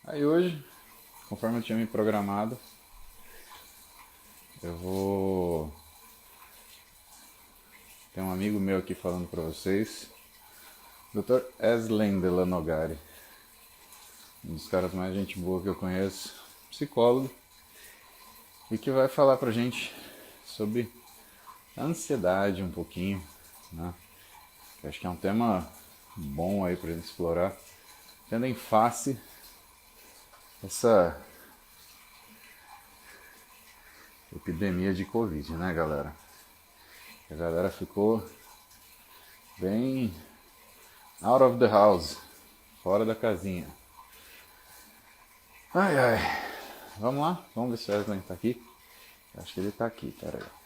Aí hoje, conforme eu tinha me programado, eu vou ter um amigo meu aqui falando para vocês, Dr. Eslen Delanogari, um dos caras mais gente boa que eu conheço, psicólogo, e que vai falar pra gente sobre a ansiedade um pouquinho, né? Eu acho que é um tema bom aí pra gente explorar, tendo em face essa epidemia de Covid, né, galera? A galera ficou bem out of the house, fora da casinha. Ai, ai. Vamos lá? Vamos ver se o Wesley tá aqui. Acho que ele tá aqui, pera aí.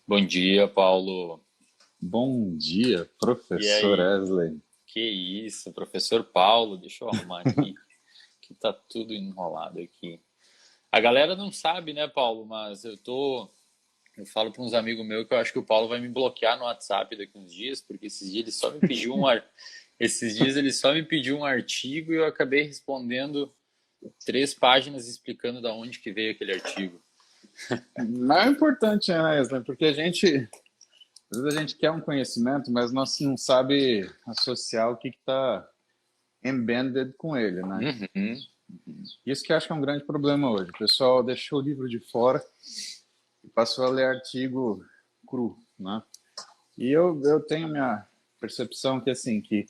Bom dia, Paulo. Bom dia, E professor aí? Wesley. Que isso, professor Paulo? Deixa eu arrumar aqui, que tá tudo enrolado aqui. A galera não sabe, né, Paulo? Mas eu falo para uns amigos meus que eu acho que o Paulo vai me bloquear no WhatsApp daqui uns dias, porque esses dias ele só me pediu um artigo e eu acabei respondendo 3 páginas explicando da onde que veio aquele artigo. Mas é importante, né, Wesley? Porque às vezes a gente quer um conhecimento, mas nós não sabe associar o que está embedded com ele, né? Uhum. Isso que eu acho que é um grande problema hoje. O pessoal deixou o livro de fora e passou a ler artigo cru, né? E eu tenho minha percepção que, assim, que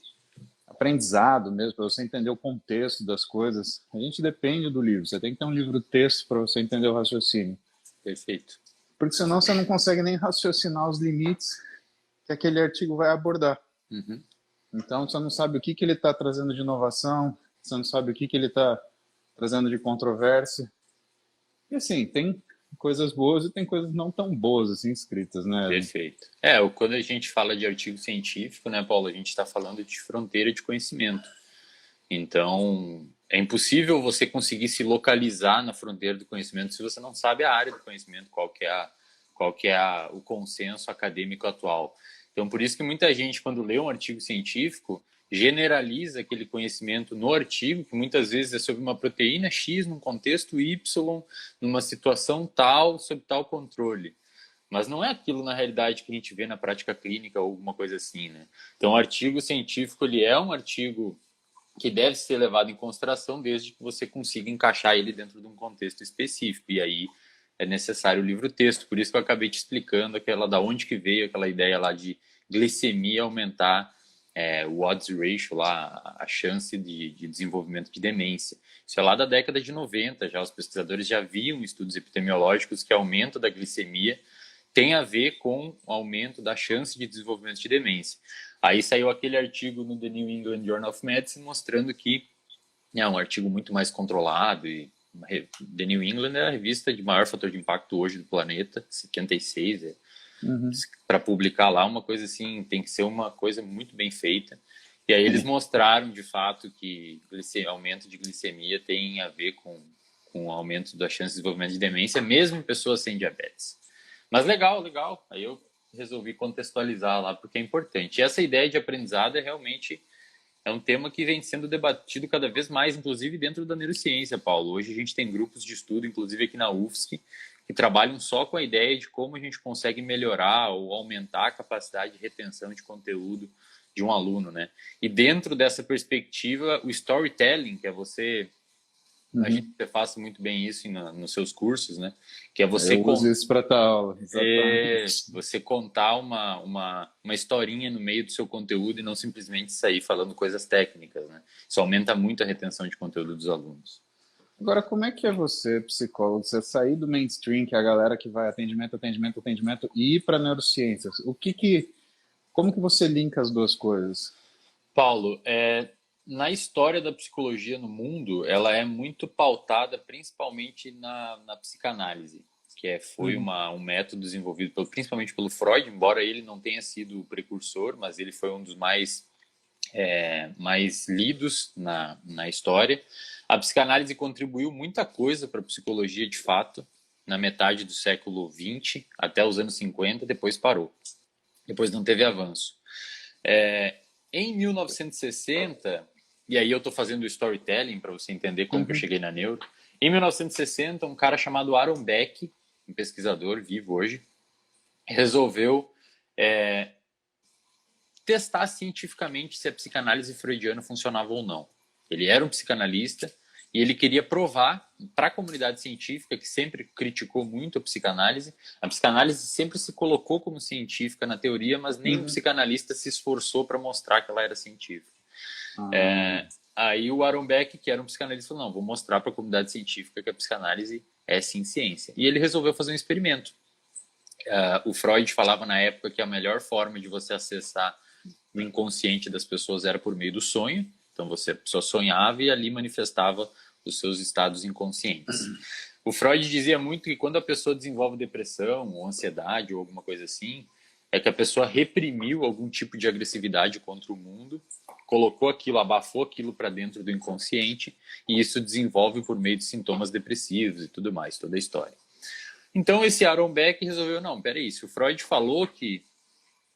aprendizado mesmo, para você entender o contexto das coisas, a gente depende do livro. Você tem que ter um livro texto para você entender o raciocínio. Perfeito. Porque senão você não consegue nem raciocinar os limites que aquele artigo vai abordar. Uhum. Então você não sabe o que ele está trazendo de inovação, você não sabe o que ele está trazendo de controvérsia. E assim, tem coisas boas e tem coisas não tão boas assim escritas, né? Perfeito. Quando a gente fala de artigo científico, né, Paulo, a gente está falando de fronteira de conhecimento. Então, é impossível você conseguir se localizar na fronteira do conhecimento se você não sabe a área do conhecimento, o consenso acadêmico atual. Então, por isso que muita gente, quando lê um artigo científico, generaliza aquele conhecimento no artigo, que muitas vezes é sobre uma proteína X num contexto Y, numa situação tal, sob tal controle. Mas não é aquilo na realidade que a gente vê na prática clínica ou alguma coisa assim, né? Então, o artigo científico, ele é um artigo que deve ser levado em consideração desde que você consiga encaixar ele dentro de um contexto específico. E aí é necessário o livro-texto. Por isso que eu acabei te explicando aquela da onde que veio aquela ideia lá de glicemia aumentar o odds ratio lá, a chance de desenvolvimento de demência. Isso é lá da década de 90 já. Os pesquisadores já viam estudos epidemiológicos que aumento da glicemia tem a ver com o aumento da chance de desenvolvimento de demência. Aí saiu aquele artigo no The New England Journal of Medicine mostrando que é um artigo muito mais controlado e The New England é a revista de maior fator de impacto hoje do planeta, 76, Uhum. para publicar lá uma coisa assim, tem que ser uma coisa muito bem feita. E aí eles mostraram de fato que aumento de glicemia tem a ver com o aumento da chance de desenvolvimento de demência, mesmo em pessoas sem diabetes. Mas legal, legal. Aí eu resolvi contextualizar lá porque é importante. E essa ideia de aprendizado é um tema que vem sendo debatido cada vez mais, inclusive dentro da neurociência, Paulo. Hoje a gente tem grupos de estudo, inclusive aqui na UFSC, que trabalham só com a ideia de como a gente consegue melhorar ou aumentar a capacidade de retenção de conteúdo de um aluno, né? E dentro dessa perspectiva, o storytelling, que é você, imagino Uhum. que você faça muito bem isso nos seus cursos, né? Que é Eu uso isso para dar aula, exatamente. você contar uma historinha no meio do seu conteúdo e não simplesmente sair falando coisas técnicas, né? Isso aumenta muito a retenção de conteúdo dos alunos. Agora, como é que é você, psicólogo, você sair do mainstream, que é a galera que vai atendimento, atendimento, atendimento, e ir para neurociências? Como que você linka as duas coisas? Paulo, na história da psicologia no mundo, ela é muito pautada principalmente na psicanálise, que foi Uhum. um método desenvolvido principalmente pelo Freud, embora ele não tenha sido o precursor, mas ele foi um dos mais mais lidos na história. A psicanálise contribuiu muita coisa para a psicologia de fato, na metade do século XX até os anos 50, depois parou. Depois não teve avanço. Em 1960, e aí eu estou fazendo o storytelling para você entender como que eu cheguei na neuro. Em 1960, um cara chamado Aaron Beck, um pesquisador vivo hoje, resolveu testar cientificamente se a psicanálise freudiana funcionava ou não. Ele era um psicanalista e ele queria provar para a comunidade científica, que sempre criticou muito a psicanálise sempre se colocou como científica na teoria, mas nenhum psicanalista se esforçou para mostrar que ela era científica. Aí o Aaron Beck, que era um psicanalista, falou, não, vou mostrar para a comunidade científica que a psicanálise é sim ciência. E ele resolveu fazer um experimento. O Freud falava na época que a melhor forma de você acessar o inconsciente das pessoas era por meio do sonho. Então a pessoa sonhava e ali manifestava os seus estados inconscientes. O Freud dizia muito que quando a pessoa desenvolve depressão ou ansiedade ou alguma coisa assim, é que a pessoa reprimiu algum tipo de agressividade contra o mundo, colocou aquilo, abafou aquilo para dentro do inconsciente e isso desenvolve por meio de sintomas depressivos e tudo mais, toda a história. Então esse Aaron Beck resolveu, não, peraí, se o Freud falou que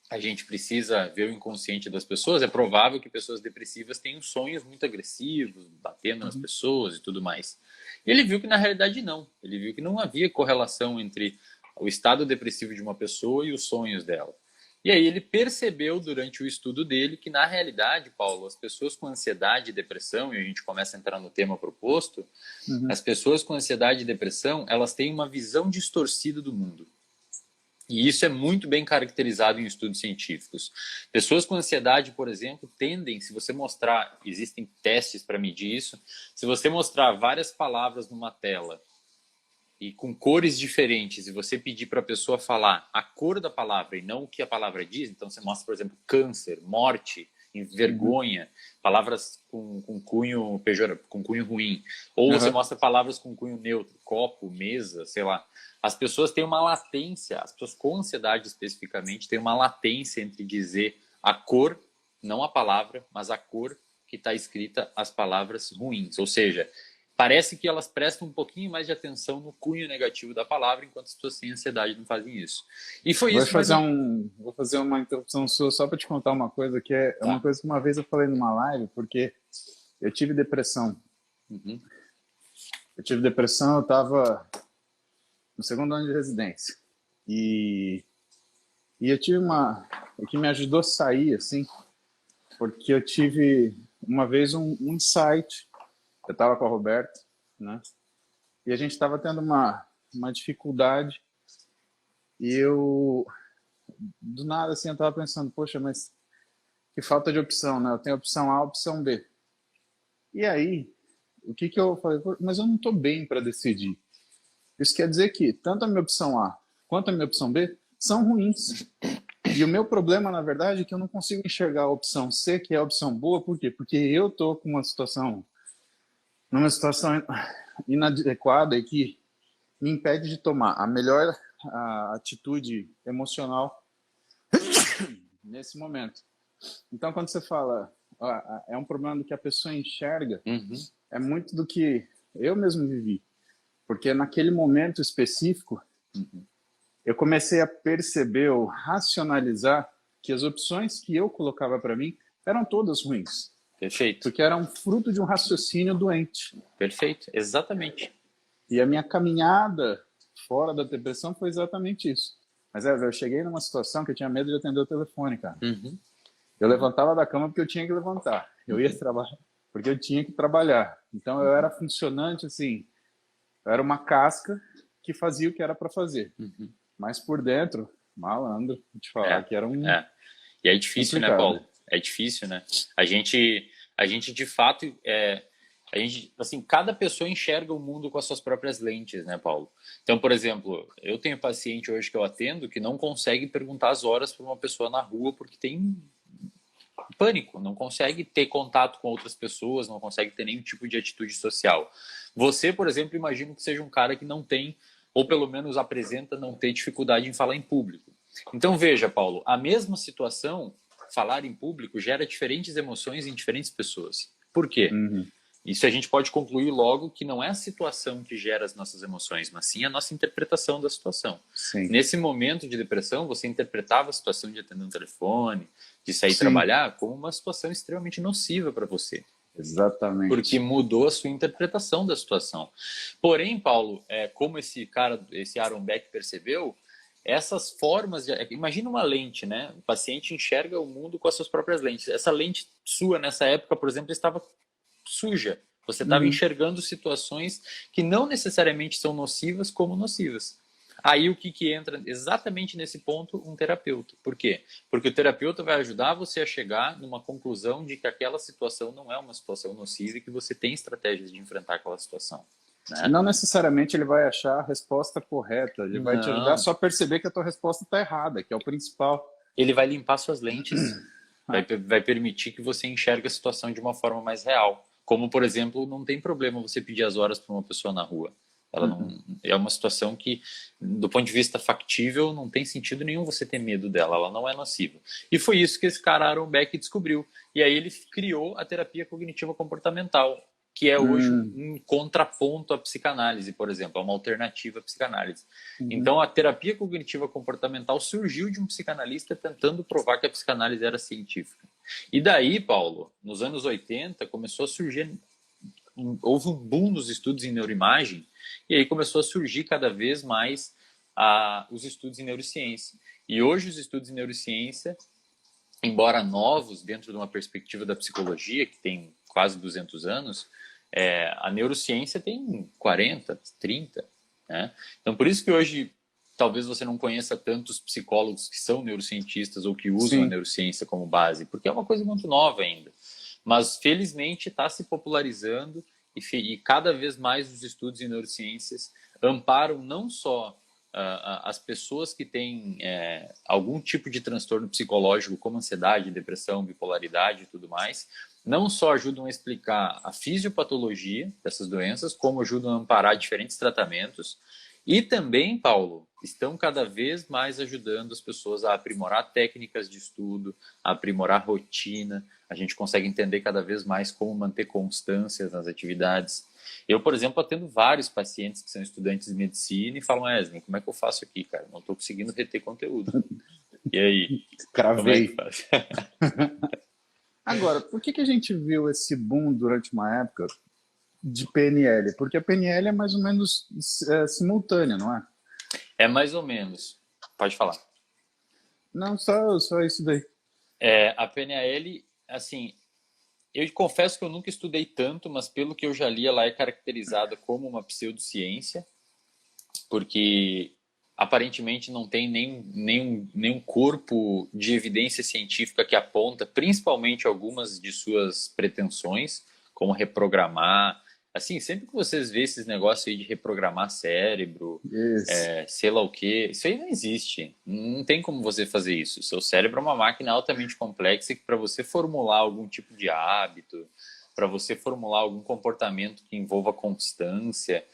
a gente precisa ver o inconsciente das pessoas, é provável que pessoas depressivas tenham sonhos muito agressivos, batendo nas pessoas e tudo mais. E ele viu que na realidade não. Ele viu que não havia correlação entre o estado depressivo de uma pessoa e os sonhos dela. E aí ele percebeu durante o estudo dele que na realidade, Paulo, as pessoas com ansiedade e depressão, e a gente começa a entrar no tema proposto, as pessoas com ansiedade e depressão, elas têm uma visão distorcida do mundo. E isso é muito bem caracterizado em estudos científicos. Pessoas com ansiedade, por exemplo, tendem, se você mostrar, existem testes para medir isso, se você mostrar várias palavras numa tela e com cores diferentes, e você pedir para a pessoa falar a cor da palavra e não o que a palavra diz, então você mostra, por exemplo, câncer, morte, vergonha, palavras com cunho pejorativo, com cunho ruim, ou você mostra palavras com cunho neutro, copo, mesa, sei lá. As pessoas têm uma latência, as pessoas com ansiedade especificamente têm uma latência entre dizer a cor, não a palavra, mas a cor que está escrita as palavras ruins, ou seja, parece que elas prestam um pouquinho mais de atenção no cunho negativo da palavra, enquanto as pessoas sem ansiedade não fazem isso. E foi isso. Vou fazer uma interrupção sua só para te contar uma coisa que é uma coisa que uma vez eu falei numa live, porque eu tive depressão. Eu tive depressão, eu estava no segundo ano de residência. E eu tive o que me ajudou a sair, assim, porque eu tive uma vez um insight. Eu estava com a Roberta, né? E a gente estava tendo uma dificuldade. E eu, do nada, assim, eu estava pensando, poxa, mas que falta de opção, né? Eu tenho opção A, opção B. E aí, o que eu falei? Mas eu não estou bem para decidir. Isso quer dizer que tanto a minha opção A quanto a minha opção B são ruins. E o meu problema, na verdade, é que eu não consigo enxergar a opção C, que é a opção boa. Por quê? Porque eu estou com numa situação inadequada e que me impede de tomar a melhor atitude emocional nesse momento. Então, quando você fala, é um problema do que a pessoa enxerga, é muito do que eu mesmo vivi. Porque naquele momento específico, eu comecei a perceber ou racionalizar que as opções que eu colocava para mim eram todas ruins. Perfeito. Porque eram fruto de um raciocínio doente. Perfeito, exatamente. E a minha caminhada fora da depressão foi exatamente isso. Mas eu cheguei numa situação que eu tinha medo de atender o telefone, cara. Eu levantava da cama porque eu tinha que levantar. Eu ia trabalhar porque eu tinha que trabalhar. Então eu era funcionante, assim, eu era uma casca que fazia o que era para fazer. Mas por dentro, malandro, vou te falar que era um... E é difícil, complicado, né, Paulo? É difícil, né? A gente de fato, assim, cada pessoa enxerga o mundo com as suas próprias lentes, né, Paulo? Então, por exemplo, eu tenho paciente hoje que eu atendo que não consegue perguntar as horas para uma pessoa na rua porque tem pânico, não consegue ter contato com outras pessoas, não consegue ter nenhum tipo de atitude social. Você, por exemplo, imagino que seja um cara que não tem, ou pelo menos apresenta não ter dificuldade em falar em público. Então, veja, Paulo, a mesma situação falar em público gera diferentes emoções em diferentes pessoas. Por quê? Uhum. Isso a gente pode concluir logo que não é a situação que gera as nossas emoções, mas sim a nossa interpretação da situação. Sim. Nesse momento de depressão, você interpretava a situação de atender um telefone, de sair Sim. trabalhar, como uma situação extremamente nociva para você. Exatamente. Porque mudou a sua interpretação da situação. Porém, Paulo, como esse Aaron Beck percebeu, essas formas imagina uma lente, né? O paciente enxerga o mundo com as suas próprias lentes. Essa lente sua, nessa época, por exemplo, estava suja. Você estava enxergando situações que não necessariamente são nocivas como nocivas. Aí o que entra exatamente nesse ponto? Um terapeuta. Por quê? Porque o terapeuta vai ajudar você a chegar numa conclusão de que aquela situação não é uma situação nociva e que você tem estratégias de enfrentar aquela situação. Né? Não necessariamente ele vai achar a resposta correta, ele vai te ajudar só a perceber que a tua resposta está errada, que é o principal. Ele vai limpar suas lentes, vai permitir que você enxergue a situação de uma forma mais real. Como, por exemplo, não tem problema você pedir as horas para uma pessoa na rua. Ela não, é uma situação que, do ponto de vista factível, não tem sentido nenhum você ter medo dela, ela não é nociva. E foi isso que esse cara Aaron Beck descobriu. E aí ele criou a terapia cognitiva comportamental, que é hoje um contraponto à psicanálise, por exemplo, é uma alternativa à psicanálise. Então a terapia cognitiva comportamental surgiu de um psicanalista tentando provar que a psicanálise era científica. E daí, Paulo, nos anos 80, começou a surgir, houve um boom nos estudos em neuroimagem, e aí começou a surgir cada vez mais os estudos em neurociência. E hoje os estudos em neurociência, embora novos dentro de uma perspectiva da psicologia, que tem quase 200 anos, a neurociência tem 40, 30. Né? Então, por isso que hoje, talvez você não conheça tantos psicólogos que são neurocientistas ou que usam a neurociência como base, porque é uma coisa muito nova ainda. Mas, felizmente, está se popularizando e cada vez mais os estudos em neurociências amparam não só as pessoas que têm algum tipo de transtorno psicológico, como ansiedade, depressão, bipolaridade e tudo mais, não só ajudam a explicar a fisiopatologia dessas doenças, como ajudam a amparar diferentes tratamentos. E também, Paulo, estão cada vez mais ajudando as pessoas a aprimorar técnicas de estudo, a aprimorar rotina. A gente consegue entender cada vez mais como manter constância nas atividades. Eu, por exemplo, atendo vários pacientes que são estudantes de medicina e falam, Wesley, como é que eu faço aqui, cara? Não estou conseguindo reter conteúdo. E aí? Cravei. Como é que faz? Agora, por que a gente viu esse boom durante uma época de PNL? Porque a PNL é mais ou menos simultânea, não é? É mais ou menos. Pode falar. Não, só isso daí. A PNL, assim, eu confesso que eu nunca estudei tanto, mas pelo que eu já li, ela é caracterizada como uma pseudociência, porque aparentemente não tem nenhum corpo de evidência científica que aponta, principalmente algumas de suas pretensões, como reprogramar. Assim, sempre que vocês vê esses negócios aí de reprogramar cérebro, sei lá o quê, isso aí não existe. Não tem como você fazer isso. O seu cérebro é uma máquina altamente complexa que para você formular algum tipo de hábito, para você formular algum comportamento que envolva constância,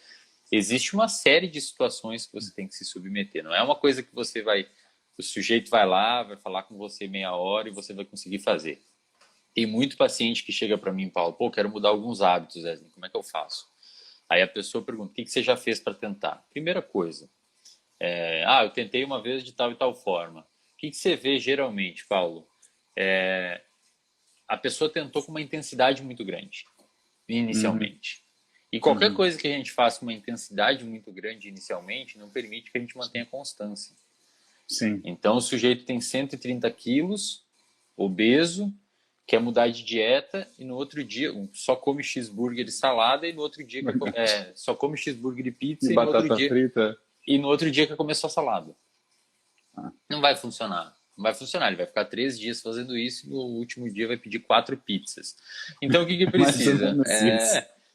existe uma série de situações que você tem que se submeter. Não é uma coisa que o sujeito vai lá, vai falar com você meia hora e você vai conseguir fazer. Tem muito paciente que chega para mim e fala, pô, quero mudar alguns hábitos, Wesley, como é que eu faço? Aí a pessoa pergunta, o que você já fez para tentar? Primeira coisa, eu tentei uma vez de tal e tal forma. O que você vê geralmente, Paulo? A pessoa tentou com uma intensidade muito grande, inicialmente. E qualquer coisa que a gente faça com uma intensidade muito grande inicialmente não permite que a gente mantenha constância. Sim. Então o sujeito tem 130 quilos, obeso, quer mudar de dieta e no outro dia só come cheeseburger e salada e no outro dia só come cheeseburger e pizza e batata frita. E no outro dia quer comer só salada. Não vai funcionar. Não vai funcionar. Ele vai ficar 3 dias fazendo isso e no último dia vai pedir 4 pizzas. Então o que precisa?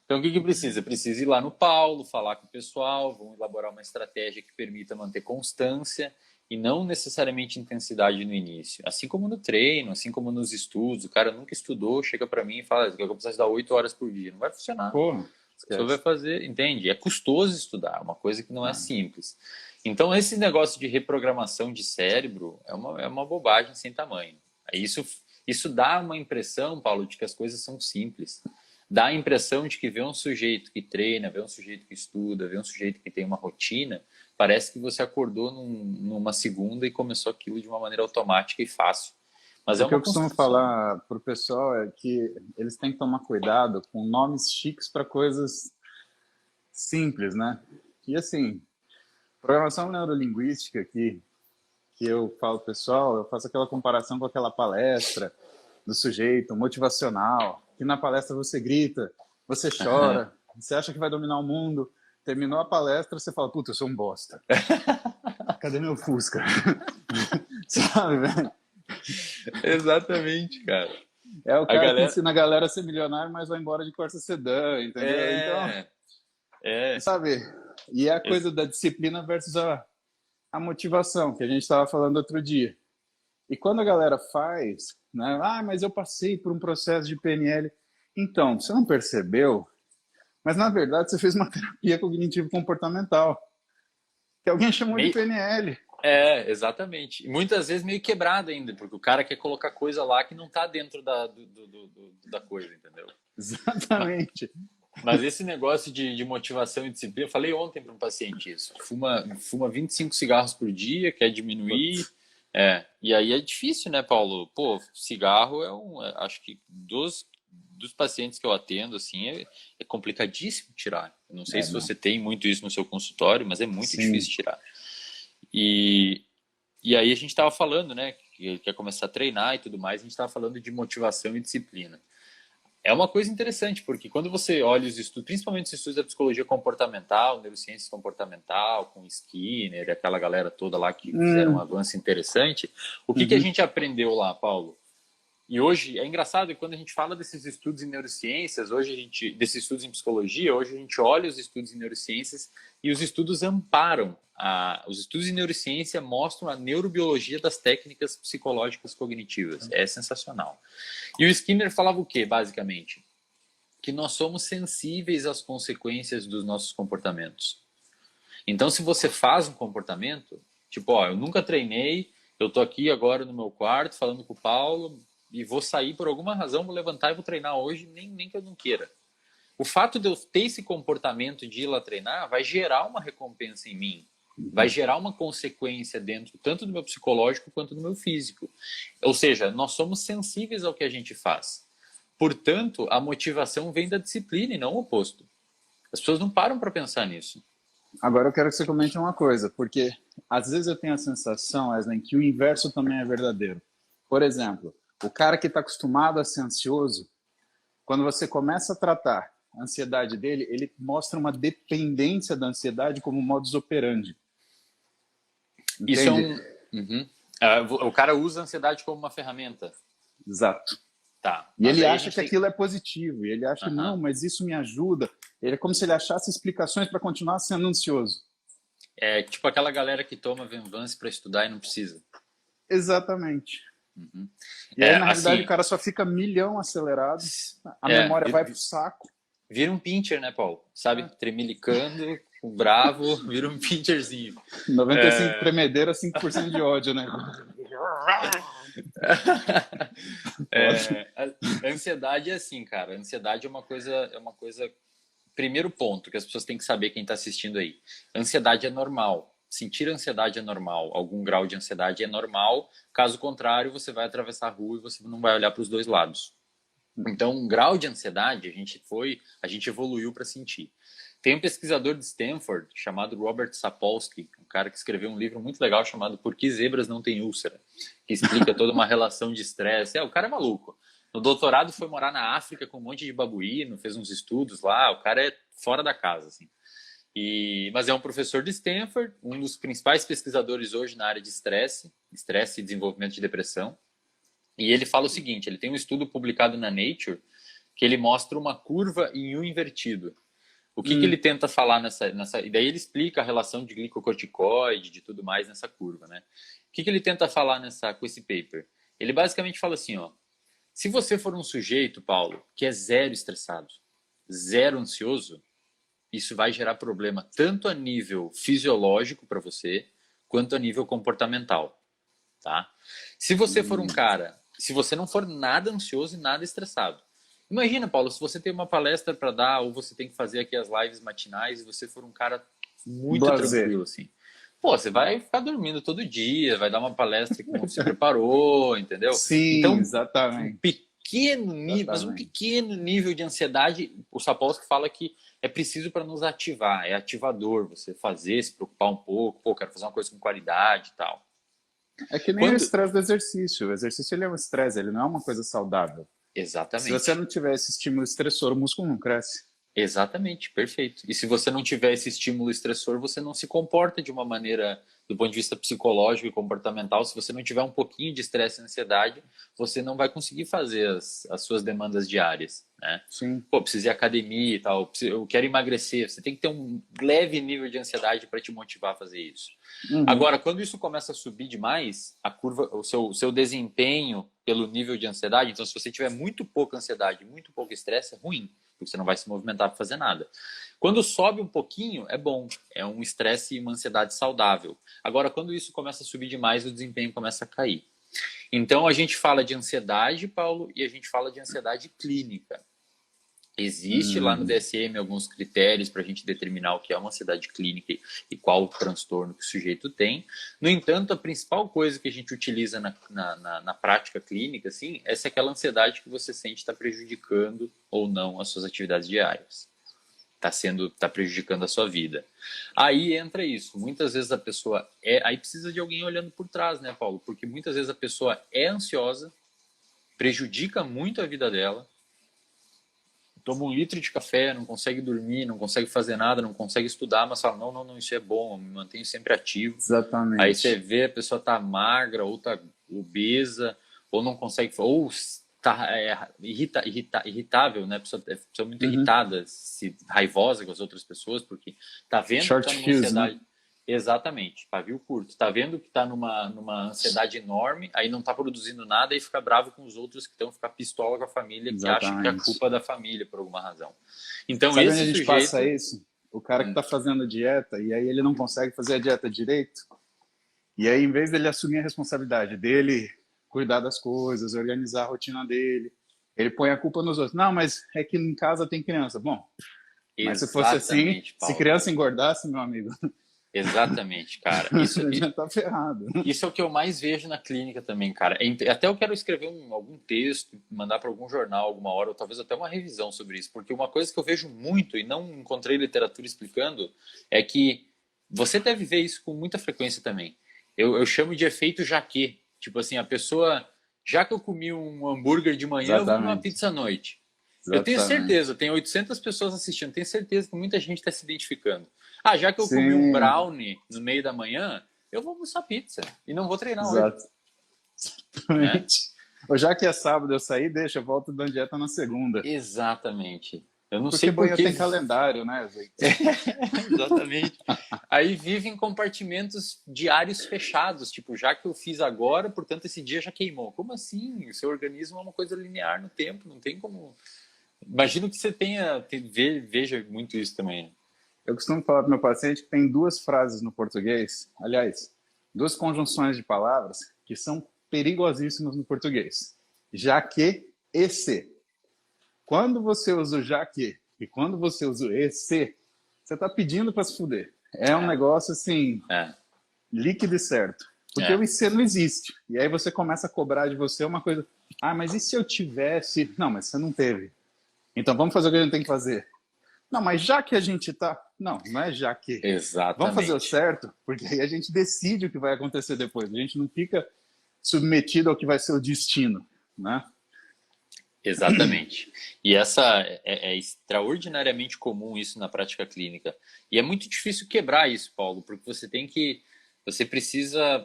Então, o que precisa? Precisa ir lá no Paulo, falar com o pessoal, vão elaborar uma estratégia que permita manter constância e não necessariamente intensidade no início. Assim como no treino, assim como nos estudos. O cara nunca estudou, chega para mim e fala que eu preciso estudar 8 horas por dia. Não vai funcionar. Porra, você vai fazer, entende? É custoso estudar, é uma coisa que não é simples. Então, esse negócio de reprogramação de cérebro é uma bobagem sem tamanho. Isso dá uma impressão, Paulo, de que as coisas são simples. Dá a impressão de que vê um sujeito que treina, vê um sujeito que estuda, vê um sujeito que tem uma rotina, parece que você acordou numa segunda e começou aquilo de uma maneira automática e fácil. Mas é O que uma eu costumo construção. falar para o pessoal é que eles têm que tomar cuidado com nomes chiques para coisas simples, né? E assim, programação neurolinguística que eu falo pessoal, eu faço aquela comparação com aquela palestra do sujeito motivacional, que na palestra você grita, você chora, você acha que vai dominar o mundo, terminou a palestra, você fala, puta, eu sou um bosta. Cadê meu Fusca? Sabe, velho? Exatamente, cara. É o A cara que galera. ensina a galera a ser milionário, mas vai embora de Corsa Sedã, entendeu? Então, É. É. sabe? E é a coisa da disciplina versus a motivação, que a gente estava falando outro dia. E quando a galera faz, né? Ah, mas eu passei por um processo de PNL. Então, você não percebeu? Mas na verdade você fez uma terapia cognitivo-comportamental, que alguém chamou de Meio... PNL. Exatamente. E muitas vezes meio quebrado ainda, porque o cara quer colocar coisa lá que não tá dentro da coisa, entendeu? Exatamente. Mas esse negócio de motivação e disciplina, eu falei ontem para um paciente isso. Fuma 25 cigarros por dia, quer diminuir. E aí é difícil, né, Paulo? Pô, cigarro acho que dos pacientes que eu atendo, assim, é complicadíssimo tirar. Eu não sei se Não. você tem muito isso no seu consultório, mas é muito Sim. difícil tirar. E aí a gente estava falando, né, que ele quer começar a treinar e tudo mais, a gente estava falando de motivação e disciplina. É uma coisa interessante, porque quando você olha os estudos, principalmente os estudos da psicologia comportamental, neurociência comportamental, com Skinner, aquela galera toda lá que fizeram um avanço interessante, o que a gente aprendeu lá, Paulo? E hoje, é engraçado que quando a gente fala desses estudos em neurociências, desses estudos em psicologia, hoje a gente olha os estudos em neurociências e os estudos amparam. Os estudos em neurociência mostram a neurobiologia das técnicas psicológicas cognitivas. É sensacional. E o Skinner falava o quê, basicamente? Que nós somos sensíveis às consequências dos nossos comportamentos. Então, se você faz um comportamento, tipo, eu nunca treinei, eu tô aqui agora no meu quarto falando com o Paulo e vou sair por alguma razão, vou levantar e vou treinar hoje, nem que eu não queira. O fato de eu ter esse comportamento de ir lá treinar vai gerar uma recompensa em mim, vai gerar uma consequência dentro tanto do meu psicológico quanto do meu físico. Ou seja, nós somos sensíveis ao que a gente faz. Portanto, a motivação vem da disciplina e não o oposto. As pessoas não param para pensar nisso. Agora eu quero que você comente uma coisa, porque às vezes eu tenho a sensação, Wesley, que o inverso também é verdadeiro. Por exemplo, o cara que está acostumado a ser ansioso, quando você começa a tratar a ansiedade dele, ele mostra uma dependência da ansiedade como modus operandi. Entende? Isso o cara usa a ansiedade como uma ferramenta. Exato. Tá. E ele acha que aquilo é positivo. E ele acha, não, mas isso me ajuda. Ele é como se ele achasse explicações para continuar sendo ansioso. É tipo aquela galera que toma Venvance para estudar e não precisa. Exatamente. E aí, na realidade, assim, o cara só fica milhão acelerado, a memória vai pro saco. Vira um pincher, né, Paulo? Sabe? Tremilicando, bravo, vira um pincherzinho. 95 tremedeira, 5% de ódio, né? A ansiedade é assim, cara. A ansiedade é uma coisa. Primeiro ponto que as pessoas têm que saber, quem está assistindo aí. A ansiedade é normal. Sentir ansiedade é normal. Algum grau de ansiedade é normal. Caso contrário, você vai atravessar a rua e você não vai olhar para os dois lados. Então, um grau de ansiedade a gente evoluiu para sentir. Tem um pesquisador de Stanford chamado Robert Sapolsky, um cara que escreveu um livro muito legal chamado Por que Zebras Não Têm Úlcera, que explica toda uma relação de estresse. O cara é maluco. No doutorado foi morar na África com um monte de babuíno, fez uns estudos lá, o cara é fora da casa, assim. Mas é um professor de Stanford, um dos principais pesquisadores hoje na área de estresse e desenvolvimento de depressão. E ele fala o seguinte, ele tem um estudo publicado na Nature que ele mostra uma curva em U invertido. O que ele tenta falar nessa... E daí ele explica a relação de glicocorticoide, de tudo mais nessa curva, né? O que ele tenta falar com esse paper? Ele basicamente fala assim, se você for um sujeito, Paulo, que é zero estressado, zero ansioso, isso vai gerar problema tanto a nível fisiológico para você, quanto a nível comportamental, tá? Se você for um cara se você não for nada ansioso e nada estressado. Imagina, Paulo, se você tem uma palestra para dar ou você tem que fazer aqui as lives matinais e você for um cara muito Blazer. tranquilo, assim. Pô, você vai ficar dormindo todo dia, vai dar uma palestra que não se preparou, entendeu? Sim, Então, um exatamente. pequeno nível, mas um Exatamente. pequeno nível de ansiedade, o Sapolsky fala que é preciso para nos ativar, é ativador você fazer, se preocupar um pouco, pô, quero fazer uma coisa com qualidade e tal. É que nem o Quando estresse do exercício. O exercício ele é um estresse, ele não é uma coisa saudável. Se você exatamente. não tiver esse estímulo estressor, o músculo não cresce. Exatamente, perfeito. E se você não tiver esse estímulo estressor, você não se comporta de uma maneira, do ponto de vista psicológico e comportamental, se você não tiver um pouquinho de estresse e ansiedade, você não vai conseguir fazer as suas demandas diárias, né? Sim. Pô, preciso ir à academia e tal, eu quero emagrecer. Você tem que ter um leve nível de ansiedade para te motivar a fazer isso. Uhum. Agora, quando isso começa a subir demais, a curva, o seu desempenho pelo nível de ansiedade, então se você tiver muito pouca ansiedade, muito pouco estresse, é ruim, porque você não vai se movimentar para fazer nada. Quando sobe um pouquinho, é bom, é um estresse e uma ansiedade saudável. Agora, quando isso começa a subir demais, o desempenho começa a cair. Então, a gente fala de ansiedade, Paulo, e a gente fala de ansiedade clínica. Existe lá no Uhum. DSM alguns critérios para a gente determinar o que é uma ansiedade clínica e qual o transtorno que o sujeito tem. No entanto, a principal coisa que a gente utiliza na prática clínica, assim, é se aquela ansiedade que você sente está prejudicando ou não as suas atividades diárias. Está prejudicando a sua vida. Aí entra isso. Muitas vezes a pessoa aí precisa de alguém olhando por trás, né, Paulo? Porque muitas vezes a pessoa é ansiosa, prejudica muito a vida dela, toma 1 litro de café, não consegue dormir, não consegue fazer nada, não consegue estudar, mas fala, não, não, não, isso é bom, eu me mantenho sempre ativo. Aí você Exatamente. vê a pessoa tá magra, ou tá obesa, ou não consegue, ou tá irritável, né? A pessoa muito Uhum. irritada, raivosa com as outras pessoas, porque tá vendo que Short tá numa fuse, né? ansiedade. Exatamente, pavio curto. Tá vendo que tá numa ansiedade enorme, aí não tá produzindo nada e fica bravo com os outros que estão, ficar pistola com a família, que acha que é a Exatamente. culpa da família por alguma razão. Então, Sabe onde esse a gente passa sujeito. isso? O cara que Hum, está fazendo dieta e aí ele não consegue fazer a dieta direito. E aí, em vez dele assumir a responsabilidade dele, cuidar das coisas, organizar a rotina dele, ele põe a culpa nos outros. Não, mas é que em casa tem criança. Bom, mas se fosse assim, exatamente, se Paulo. criança engordasse, meu amigo, Exatamente, cara. Isso, já tá ferrado. isso é o que eu mais vejo na clínica também, cara. Até eu quero escrever algum texto, mandar para algum jornal alguma hora, ou talvez até uma revisão sobre isso, porque uma coisa que eu vejo muito e não encontrei literatura explicando é que você deve ver isso com muita frequência também. Eu chamo de efeito jaquê. Tipo assim, a pessoa, já que eu comi um hambúrguer de manhã, eu vou comer uma Exatamente. pizza à noite. Eu tenho Exatamente. certeza, tem 800 pessoas assistindo, tenho certeza que muita gente está se identificando. Ah, já que eu comi um Sim, brownie no meio da manhã, eu vou almoçar pizza e não vou treinar hoje, né? exatamente. Ou já que é sábado eu saí, deixa, eu volto da dieta na segunda. Exatamente. Eu não Porque sei por banho que. tem calendário, né, gente? Exatamente. Aí vive em compartimentos diários fechados, tipo, já que eu fiz agora, portanto esse dia já queimou. Como assim? O seu organismo é uma coisa linear no tempo, não tem como. Imagino que você veja muito isso também, né? Eu costumo falar para meu paciente que tem duas frases no português, aliás, duas conjunções de palavras que são perigosíssimas no português. Já que e se. Quando você usa o já que e quando você usa o e se, você está pedindo para se fuder. É um É, negócio assim, é, líquido e certo. Porque o é. IC não existe. E aí você começa a cobrar de você uma coisa. Ah, mas e se eu tivesse? Não, mas você não teve. Então vamos fazer o que a gente tem que fazer. Não, mas já que a gente está. Não, não é já que. Vamos fazer o Exatamente. certo, porque aí a gente decide o que vai acontecer depois. A gente não fica submetido ao que vai ser o destino, né? Exatamente. E é extraordinariamente comum isso na prática clínica. E é muito difícil quebrar isso, Paulo, porque você precisa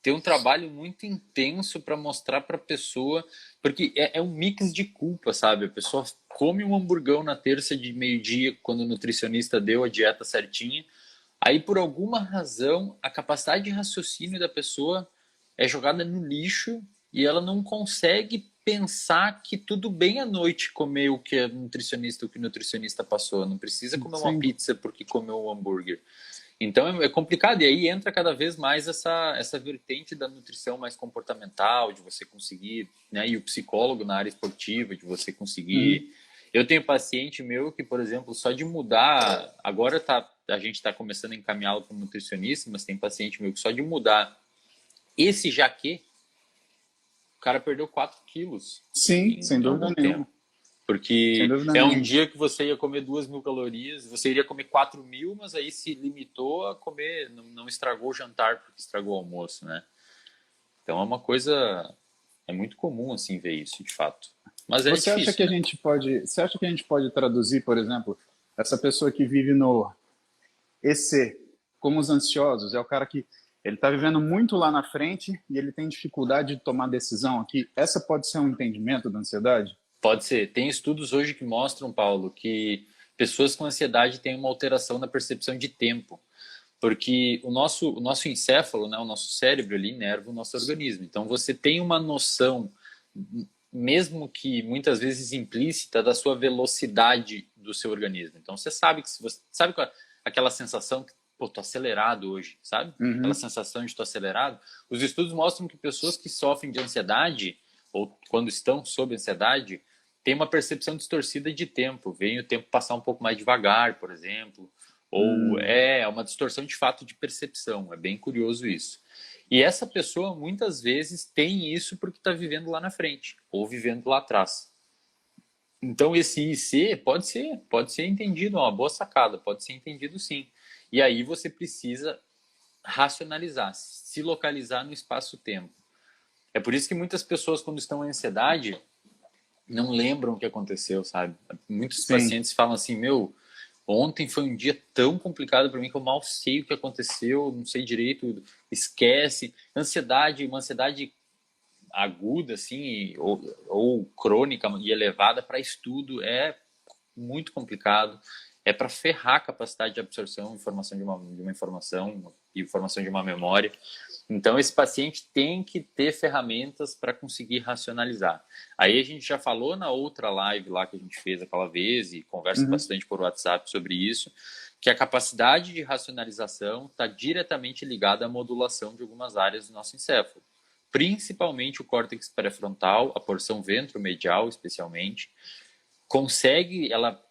ter um trabalho muito intenso para mostrar para a pessoa, porque é um mix de culpa, sabe? A pessoa come um hamburgão na terça de meio-dia, quando o nutricionista deu a dieta certinha, aí por alguma razão a capacidade de raciocínio da pessoa é jogada no lixo e ela não consegue pensar que tudo bem à noite comer o que o nutricionista passou. Não precisa comer uma Sim. pizza porque comeu um hambúrguer. Então é complicado, e aí entra cada vez mais essa vertente da nutrição mais comportamental, de você conseguir, né, e o psicólogo na área esportiva, de você Uhum. conseguir. Eu tenho paciente meu que, por exemplo, só de mudar, agora a gente está começando a encaminhá-lo para um nutricionista, mas tem paciente meu que só de mudar esse jaquê, o cara perdeu 4 quilos Sim, sem em dúvida algum tempo. nenhuma. Sem Porque dúvida é um nenhuma. dia que você ia comer 2.000 calorias, você iria comer 4.000, mas aí se limitou a comer, não estragou o jantar porque estragou o almoço, né? Então é uma coisa, é muito comum assim ver isso, de fato. Mas é Você acha que difícil, a né? gente pode, você acha que a gente pode traduzir, por exemplo, essa pessoa que vive no EC, como os ansiosos, é o cara que ele está vivendo muito lá na frente e ele tem dificuldade de tomar decisão aqui. Essa pode ser um entendimento da ansiedade? Pode ser. Tem estudos hoje que mostram, Paulo, que pessoas com ansiedade têm uma alteração na percepção de tempo. Porque o nosso encéfalo, né, o nosso cérebro, ele inerva o nosso organismo. Então você tem uma noção, mesmo que muitas vezes implícita, da sua velocidade do seu organismo. Então você sabe que se você sabe aquela sensação que, pô, tô acelerado hoje, sabe? Aquela Uhum. sensação de tô acelerado. Os estudos mostram que pessoas que sofrem de ansiedade ou quando estão sob ansiedade têm uma percepção distorcida de tempo, veem o tempo passar um pouco mais devagar, por exemplo, ou Hum. é uma distorção de fato de percepção. É bem curioso isso. E essa pessoa muitas vezes tem isso porque está vivendo lá na frente ou vivendo lá atrás. Então esse IC pode ser entendido, é uma boa sacada, pode ser entendido sim. E aí você precisa racionalizar, se localizar no espaço-tempo. É por isso que muitas pessoas quando estão em ansiedade não lembram o que aconteceu, sabe? Muitos Sim. pacientes falam assim, meu, ontem foi um dia tão complicado para mim que eu mal sei o que aconteceu, não sei direito, esquece. Ansiedade, uma ansiedade aguda, assim, ou crônica e elevada para estudo é muito complicado. É para ferrar a capacidade de absorção informação de uma informação e informação de uma memória. Então, esse paciente tem que ter ferramentas para conseguir racionalizar. Aí a gente já falou na outra live lá que a gente fez aquela vez e conversa Uhum. bastante por WhatsApp sobre isso, que a capacidade de racionalização está diretamente ligada à modulação de algumas áreas do nosso encéfalo, principalmente o córtex pré-frontal, a porção ventromedial especialmente, ela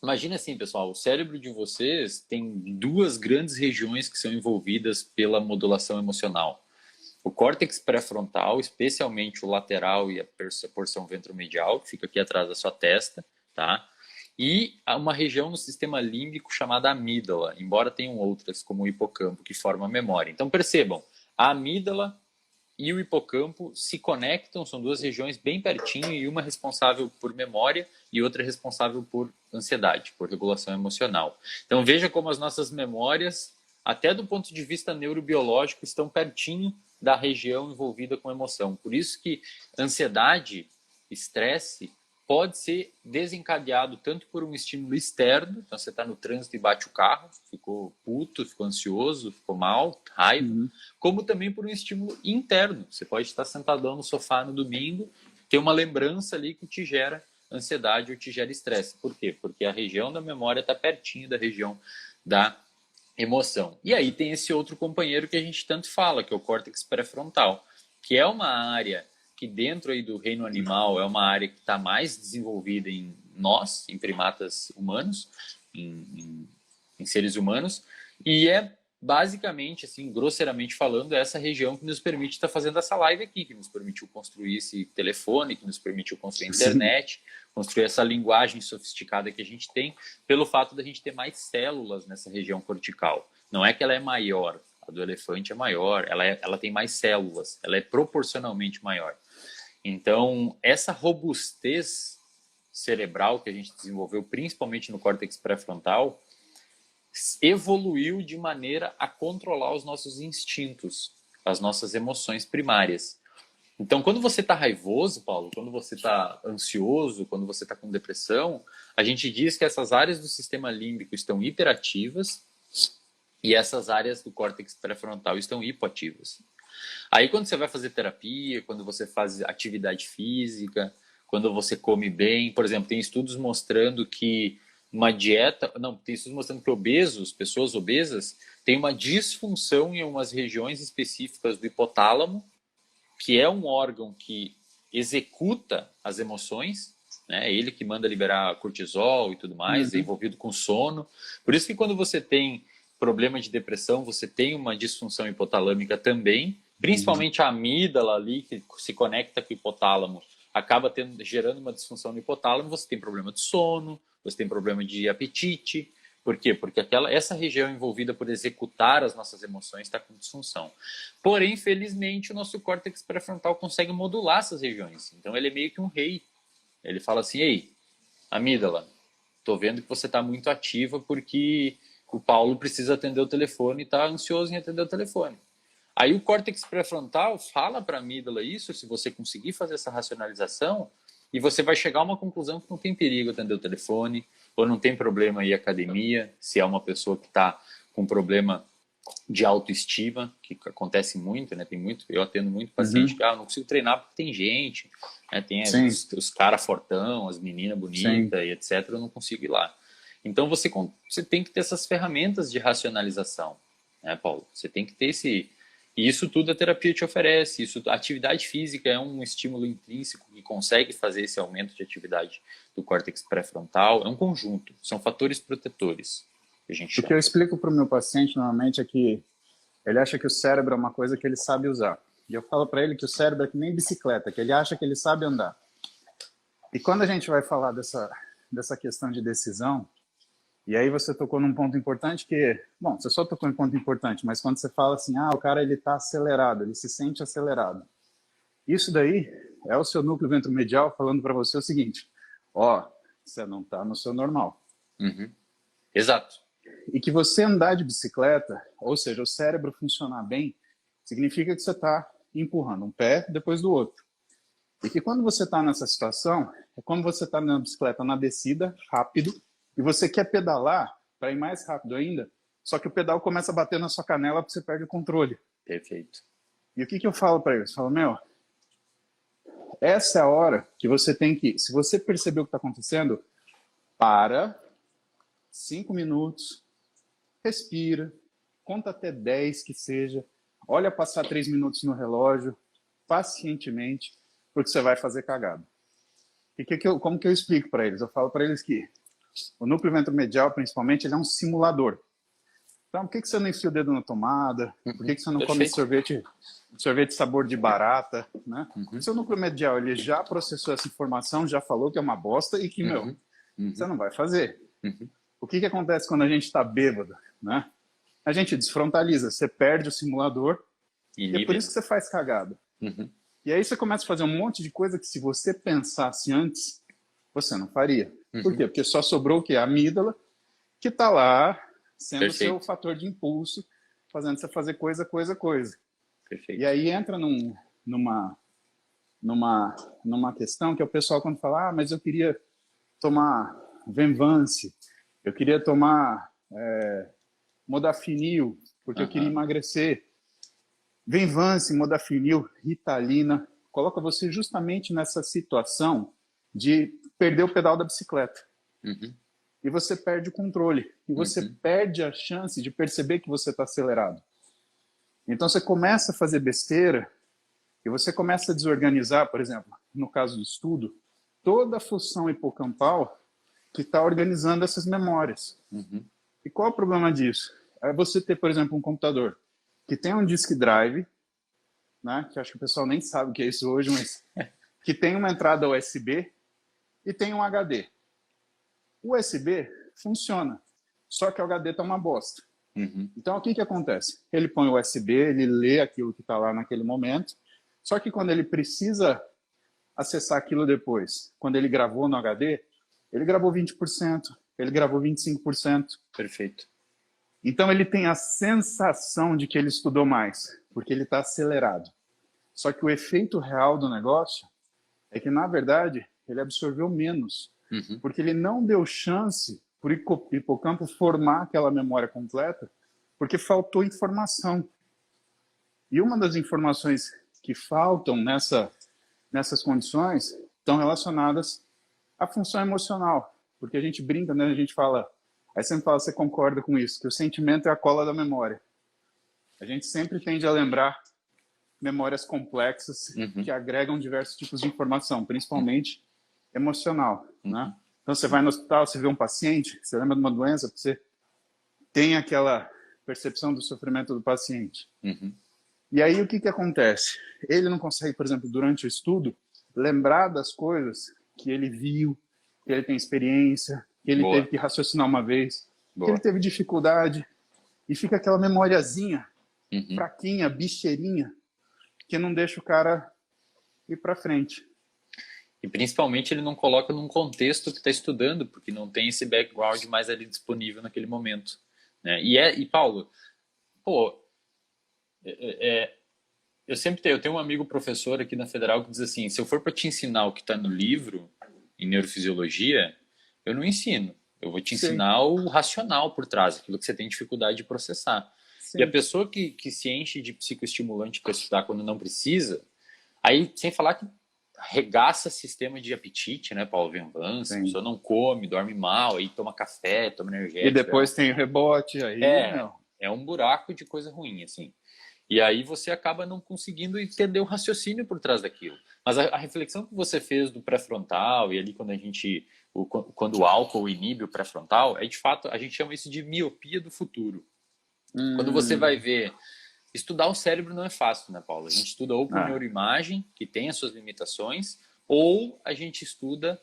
imagina assim, pessoal, o cérebro de vocês tem duas grandes regiões que são envolvidas pela modulação emocional. O córtex pré-frontal, especialmente o lateral e a porção ventromedial, que fica aqui atrás da sua testa, tá? E há uma região no sistema límbico chamada amígdala, embora tenham outras, como o hipocampo, que formam a memória. Então percebam, a amígdala e o hipocampo se conectam, são duas regiões bem pertinho e uma responsável por memória e outra responsável por ansiedade, por regulação emocional. Então veja como as nossas memórias, até do ponto de vista neurobiológico, estão pertinho da região envolvida com emoção. Por isso que ansiedade, estresse, pode ser desencadeado tanto por um estímulo externo, então você está no trânsito e bate o carro, ficou puto, ficou ansioso, ficou mal, raiva, Uhum. como também por um estímulo interno. Você pode estar sentadão no sofá no domingo, ter uma lembrança ali que te gera ansiedade ou te gera estresse. Por quê? Porque a região da memória está pertinho da região da emoção. E aí tem esse outro companheiro que a gente tanto fala, que é o córtex pré-frontal, que é uma área que dentro aí do reino animal é uma área que está mais desenvolvida em nós, em primatas humanos, em seres humanos, e é basicamente, assim, grosseiramente falando, essa região que nos permite estar fazendo essa live aqui, que nos permitiu construir esse telefone, que nos permitiu construir a Sim. internet, construir essa linguagem sofisticada que a gente tem, pelo fato da gente ter mais células nessa região cortical. Não é que ela é maior, a do elefante é maior, ela tem mais células, ela é proporcionalmente maior. Então, essa robustez cerebral que a gente desenvolveu, principalmente no córtex pré-frontal, evoluiu de maneira a controlar os nossos instintos, as nossas emoções primárias. Então, quando você está raivoso, Paulo, quando você está ansioso, quando você está com depressão, a gente diz que essas áreas do sistema límbico estão hiperativas e essas áreas do córtex pré-frontal estão hipoativas. Aí, quando você vai fazer terapia, quando você faz atividade física, quando você come bem, por exemplo, tem estudos mostrando que uma dieta, não, tem estudos mostrando que obesos, pessoas obesas, têm uma disfunção em umas regiões específicas do hipotálamo, que é um órgão que executa as emoções, né? É ele que manda liberar cortisol e tudo mais, é envolvido com sono. Por isso que quando você tem problema de depressão, você tem uma disfunção hipotalâmica também, principalmente a amígdala ali, que se conecta com o hipotálamo, acaba gerando uma disfunção no hipotálamo, você tem problema de sono, você tem problema de apetite. Por quê? Porque essa região envolvida por executar as nossas emoções está com disfunção. Porém, felizmente, o nosso córtex pré-frontal consegue modular essas regiões. Então, ele é meio que um rei. Ele fala assim, ei, amígdala, tô vendo que você está muito ativa porque o Paulo precisa atender o telefone e está ansioso em atender o telefone. Aí o córtex pré-frontal fala para a amígdala isso, se você conseguir fazer essa racionalização, e você vai chegar a uma conclusão que não tem perigo atender o telefone, ou não tem problema ir à academia, se é uma pessoa que está com problema de autoestima, que acontece muito, né? Eu atendo muito paciente que não consigo treinar porque tem gente, né? Tem os caras fortão, as meninas bonitas e etc. Eu não consigo ir lá. Então você tem que ter essas ferramentas de racionalização, né, Paulo? Você tem que ter e isso tudo a terapia te oferece. A atividade física é um estímulo intrínseco que consegue fazer esse aumento de atividade do córtex pré-frontal. É um conjunto, são fatores protetores que a gente chama. O que eu explico para o meu paciente normalmente é que ele acha que o cérebro é uma coisa que ele sabe usar. E eu falo para ele que o cérebro é que nem bicicleta, que ele acha que ele sabe andar. E quando a gente vai falar dessa questão de decisão, e aí você tocou num ponto importante que, bom, você só tocou em ponto importante, mas quando você fala assim, o cara ele está acelerado, ele se sente acelerado. Isso daí é o seu núcleo ventromedial falando para você o seguinte, você não está no seu normal. Exato. E que você andar de bicicleta, ou seja, o cérebro funcionar bem, significa que você está empurrando um pé depois do outro. E que quando você está nessa situação, é como você está na bicicleta na descida, rápido, e você quer pedalar para ir mais rápido ainda, só que o pedal começa a bater na sua canela porque você perde o controle. Perfeito. E o que eu falo para eles? Eu falo, essa é a hora que você tem que, se você perceber o que está acontecendo, para 5 minutos, respira, conta até 10 que seja, olha passar 3 minutos no relógio, pacientemente, porque você vai fazer cagada. E como que eu explico para eles? Eu falo para eles que o núcleo ventromedial, principalmente, ele é um simulador. Então, por que você não enfia o dedo na tomada? Por que você não come sorvete sabor de barata? Né? O seu núcleo medial, ele já processou essa informação, já falou que é uma bosta e que, você não vai fazer. O que acontece quando a gente está bêbado? Né? A gente desfrontaliza, você perde o simulador e é por isso que você faz cagada. E aí você começa a fazer um monte de coisa que se você pensasse antes, você não faria. Por quê? Porque só sobrou o quê? A amígdala, que está lá sendo o seu fator de impulso, fazendo você fazer coisa. Perfeito. E aí entra numa questão que é o pessoal quando fala, mas eu queria tomar Venvance, eu queria tomar Modafinil, porque eu queria emagrecer. Venvance, Modafinil, Ritalina, coloca você justamente nessa situação de perder o pedal da bicicleta. E você perde o controle. E você perde a chance de perceber que você está acelerado. Então você começa a fazer besteira e você começa a desorganizar, por exemplo, no caso do estudo, toda a função hipocampal que está organizando essas memórias. E qual é o problema disso? É você ter, por exemplo, um computador que tem um disk drive, né, que acho que o pessoal nem sabe o que é isso hoje, mas que tem uma entrada USB e tem um HD. O USB funciona, só que o HD está uma bosta. Então, o que acontece? Ele põe o USB, ele lê aquilo que está lá naquele momento, só que quando ele precisa acessar aquilo depois, quando ele gravou no HD, ele gravou 20%, ele gravou 25%. Perfeito. Então, ele tem a sensação de que ele estudou mais, porque ele está acelerado. Só que o efeito real do negócio é que, na verdade, ele absorveu menos, porque ele não deu chance para o hipocampo formar aquela memória completa, porque faltou informação. E uma das informações que faltam nessas condições estão relacionadas à função emocional. porque a gente brinca, né? A gente fala, aí sempre fala, você concorda com isso, que o sentimento é a cola da memória. A gente sempre tende a lembrar memórias complexas que agregam diversos tipos de informação, principalmente emocional, né? Então você vai no hospital, você vê um paciente, você lembra de uma doença, você tem aquela percepção do sofrimento do paciente. E aí o que acontece? Ele não consegue, por exemplo, durante o estudo, lembrar das coisas que ele viu, que ele tem experiência, que ele teve que raciocinar uma vez, que ele teve dificuldade, e fica aquela memoriazinha, fraquinha, bicheirinha, que não deixa o cara ir para frente. E principalmente ele não coloca num contexto que está estudando, porque não tem esse background mais ali disponível naquele momento, né? E Paulo, pô, eu tenho um amigo professor aqui na Federal que diz assim, se eu for para te ensinar o que está no livro, em neurofisiologia, eu não ensino. Eu vou te ensinar o racional por trás, aquilo que você tem dificuldade de processar. Sim. E a pessoa que se enche de psicoestimulante para estudar quando não precisa, aí, sem falar que regaça sistema de apetite, né, Paulo Venvance, a pessoa não come, dorme mal, aí toma café, toma energético. E depois tem o rebote, aí é um buraco de coisa ruim, assim. E aí você acaba não conseguindo entender o raciocínio por trás daquilo. Mas a reflexão que você fez do pré-frontal, e ali quando o álcool inibe o pré-frontal, de fato, a gente chama isso de miopia do futuro. Quando você vai ver... Estudar o cérebro não é fácil, né, Paulo? A gente estuda ou por neuroimagem, que tem as suas limitações, ou a gente estuda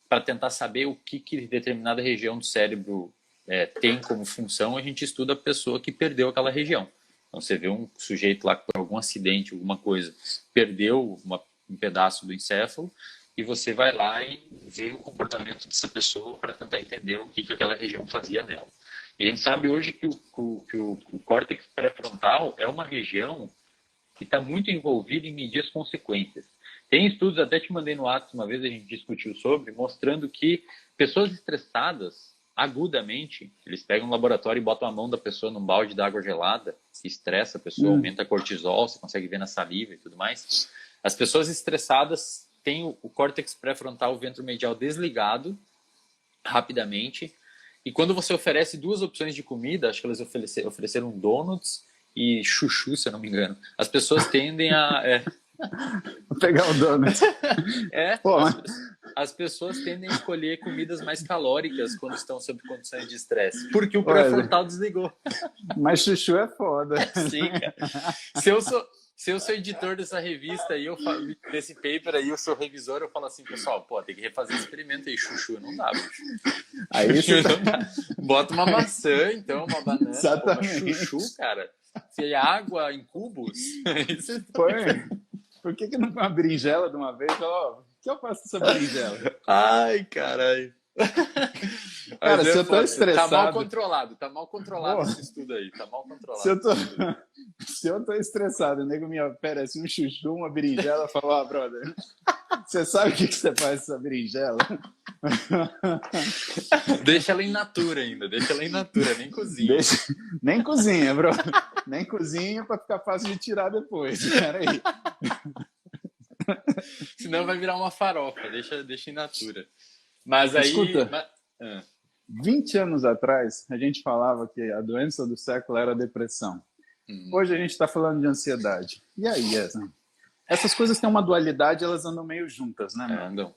para tentar saber o que determinada região do cérebro tem como função, a gente estuda a pessoa que perdeu aquela região. Então, você vê um sujeito lá que por algum acidente, alguma coisa, perdeu um pedaço do encéfalo, e você vai lá e vê o comportamento dessa pessoa para tentar entender o que aquela região fazia nela. E a gente sabe hoje que o córtex pré-frontal é uma região que está muito envolvida em medir as consequências. Tem estudos, até te mandei no WhatsApp uma vez, a gente discutiu sobre, mostrando que pessoas estressadas, agudamente, eles pegam um laboratório e botam a mão da pessoa num balde de água gelada, estressa a pessoa, aumenta cortisol, você consegue ver na saliva e tudo mais. As pessoas estressadas têm o córtex pré-frontal, o ventromedial desligado rapidamente. E quando você oferece duas opções de comida, acho que elas ofereceram donuts e chuchu, se eu não me engano, as pessoas tendem a... Vou pegar o donut. As pessoas tendem a escolher comidas mais calóricas quando estão sob condições de estresse, porque o pré-frontal desligou. Mas chuchu é foda. Sim, cara. Se eu sou editor dessa revista e desse paper aí, eu sou revisor, eu falo assim, pessoal, tem que refazer esse experimento aí, chuchu não dá, bicho. Aí você bota uma maçã, então, uma banana, exatamente. Uma chuchu, cara. Se é água em cubos, isso por que não põe uma berinjela de uma vez? O que eu faço com essa berinjela? Ai, caralho. Cara, se eu tô estressado... Tá mal controlado esse estudo aí, tá mal controlado. Se eu tô estressado, o nego me oferece um chuchu, uma berinjela, eu falo, brother, você sabe o que você faz com essa berinjela? Deixa ela in natura ainda, nem cozinha. Nem cozinha, bro. Nem cozinha pra ficar fácil de tirar depois. Peraí. Senão vai virar uma farofa, deixa in natura. Mas aí... Escuta, 20 anos atrás, a gente falava que a doença do século era a depressão. Hoje a gente está falando de ansiedade. E aí, essas coisas têm uma dualidade, elas andam meio juntas, né? Andam.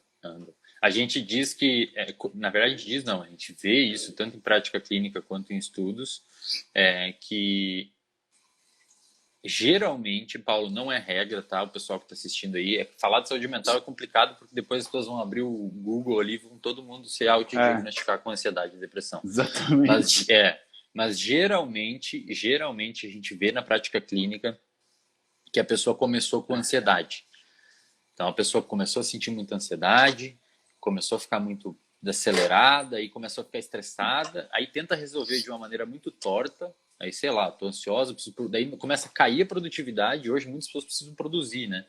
A gente diz que... na verdade, a gente diz não, a gente vê isso tanto em prática clínica quanto em estudos, que... Geralmente, Paulo, não é regra, tá? O pessoal que está assistindo aí, falar de saúde mental é complicado porque depois as pessoas vão abrir o Google ali e vão todo mundo se autodiagnosticar com ansiedade e depressão. Exatamente. Mas geralmente a gente vê na prática clínica que a pessoa começou com ansiedade. Então a pessoa começou a sentir muita ansiedade, começou a ficar muito acelerada e começou a ficar estressada, aí tenta resolver de uma maneira muito torta. Aí, sei lá, tô ansiosa, daí começa a cair a produtividade. Hoje, muitas pessoas precisam produzir, né?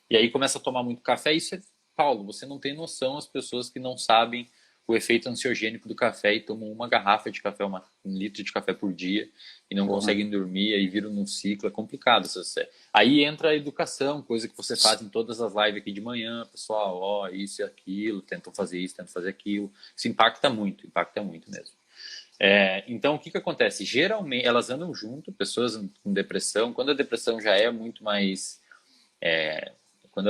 E aí começa a tomar muito café. Isso Paulo, você não tem noção as pessoas que não sabem o efeito ansiogênico do café e tomam uma garrafa de café, um litro de café por dia e não conseguem dormir, aí viram num ciclo, é complicado. Aí entra a educação, coisa que você faz em todas as lives aqui de manhã, pessoal, ó, isso e aquilo, tentam fazer isso, tentam fazer aquilo. Isso impacta muito mesmo. Então, o que acontece? Geralmente, elas andam junto, pessoas com depressão, quando a depressão já é muito mais... quando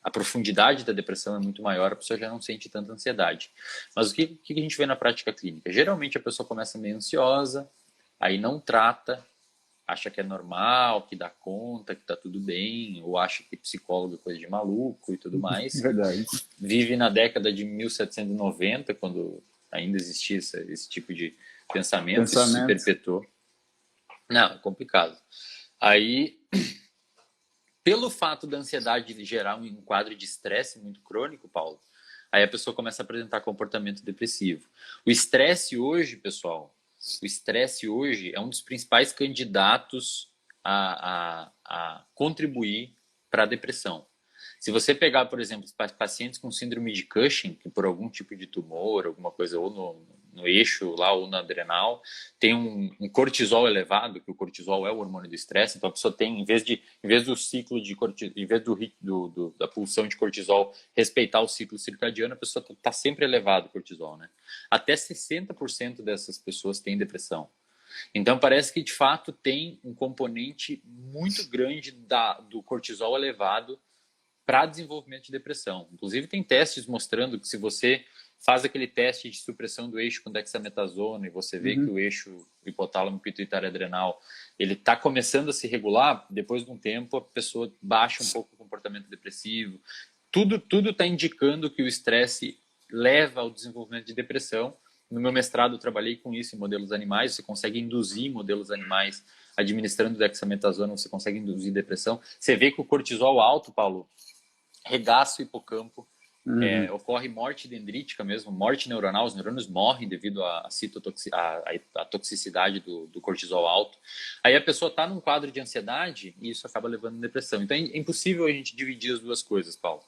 a profundidade da depressão é muito maior, a pessoa já não sente tanta ansiedade. Mas o que a gente vê na prática clínica? Geralmente a pessoa começa meio ansiosa, aí não trata, acha que é normal, que dá conta, que tá tudo bem, ou acha que psicólogo é coisa de maluco e tudo mais. Verdade. Vive na década de 1790, quando ainda existia esse tipo de pensamento, isso se perpetuou. Não, é complicado. Aí, pelo fato da ansiedade gerar um quadro de estresse muito crônico, Paulo, aí a pessoa começa a apresentar comportamento depressivo. O estresse hoje, pessoal, é um dos principais candidatos a contribuir para a depressão. Se você pegar, por exemplo, pacientes com síndrome de Cushing, que por algum tipo de tumor, alguma coisa, ou no eixo lá, ou na adrenal, tem um cortisol elevado, que o cortisol é o hormônio do estresse, então a pessoa tem, em vez do ciclo de cortisol, em vez da pulsão de cortisol respeitar o ciclo circadiano, a pessoa está sempre elevado o cortisol, né? Até 60% dessas pessoas têm depressão. Então parece que de fato tem um componente muito grande do cortisol elevado para desenvolvimento de depressão. Inclusive tem testes mostrando que se você faz aquele teste de supressão do eixo com dexametasona e você vê que o eixo hipotálamo pituitário adrenal ele está começando a se regular, depois de um tempo a pessoa baixa um pouco o comportamento depressivo. Tudo está indicando que o estresse leva ao desenvolvimento de depressão. No meu mestrado eu trabalhei com isso em modelos animais, você consegue induzir modelos animais administrando dexametasona, você consegue induzir depressão. Você vê que o cortisol alto, Paulo, regaça o hipocampo, ocorre morte dendrítica mesmo, morte neuronal, os neurônios morrem devido à toxicidade do cortisol alto. Aí a pessoa está num quadro de ansiedade e isso acaba levando a depressão. Então é impossível a gente dividir as duas coisas, Paulo.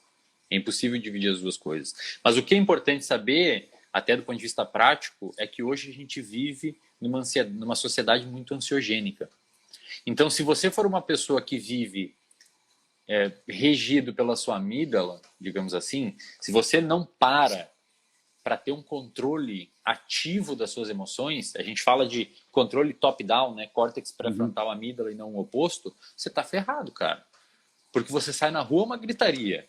É impossível dividir as duas coisas. Mas o que é importante saber, até do ponto de vista prático, é que hoje a gente vive numa sociedade muito ansiogênica. Então, se você for uma pessoa que vive regido pela sua amígdala, digamos assim, se você não para ter um controle ativo das suas emoções, a gente fala de controle top-down, né, córtex pré-frontal, amígdala e não o oposto, você tá ferrado, cara. Porque você sai na rua, uma gritaria.